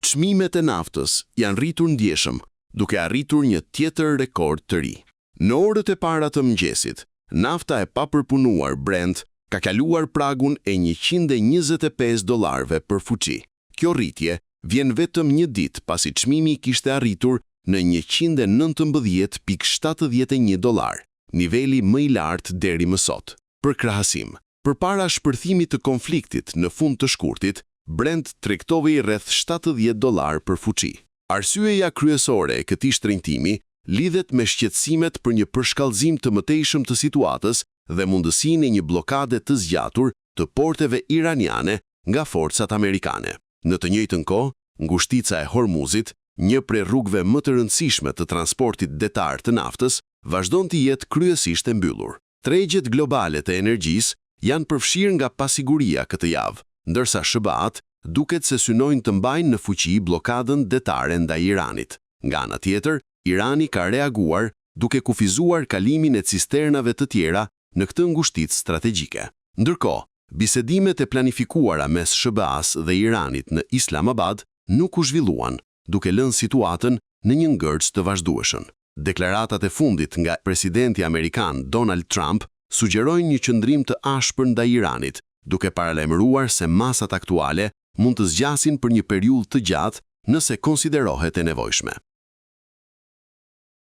çmimet e naftës janë rritur ndjeshëm, duke arritur një tjetër rekord të ri. Në orët e para të mëngjesit, nafta e papërpunuar Brent ka kaluar pragun e $125 për fuqi. Kjo rritje vjen vetëm një ditë pasi çmimi kishte arritur në $119.71, niveli më i lartë deri më sot. Për krahasim, përpara shpërthimit të konfliktit në fund të shkurtit, Brent tregtovej rreth $70 për fuqi. Arsyeja kryesore e këtij shtrenjtimi lidhet me shqetësimet për një përshkallëzim të mëtejshëm të situatës dhe mundësinë e një bllokade të zgjatur të porteve iraniane nga forcat amerikane. Në të njëjtën kohë, ngushtica e Hormuzit, një prej rrugëve më të rëndësishme të transportit detar të naftës, vazhdon të jetë kryesisht e mbyllur. Tregjet globale të energjisë janë përfshirë nga pasiguria këtë javë, ndërsa SBA-t duket se synojnë të mbajnë në fuqi blokadën detare ndaj Iranit. Nga ana tjetër, Irani ka reaguar duke kufizuar kalimin e cisternave të tjera në këtë ngushticë strategjike. Ndërkohë, bisedimet e planifikuara mes SBA-s dhe Iranit në Islamabad nuk u zhvilluan, duke lënë situatën në një ngërç të vazhdueshëm. Deklaratat e fundit nga presidenti amerikan Donald Trump sugjerojnë një qëndrim të ashpër ndaj Iranit, duke paralajmëruar se masat aktuale mund të zgjasin për një periudhë të gjatë nëse konsiderohet e nevojshme.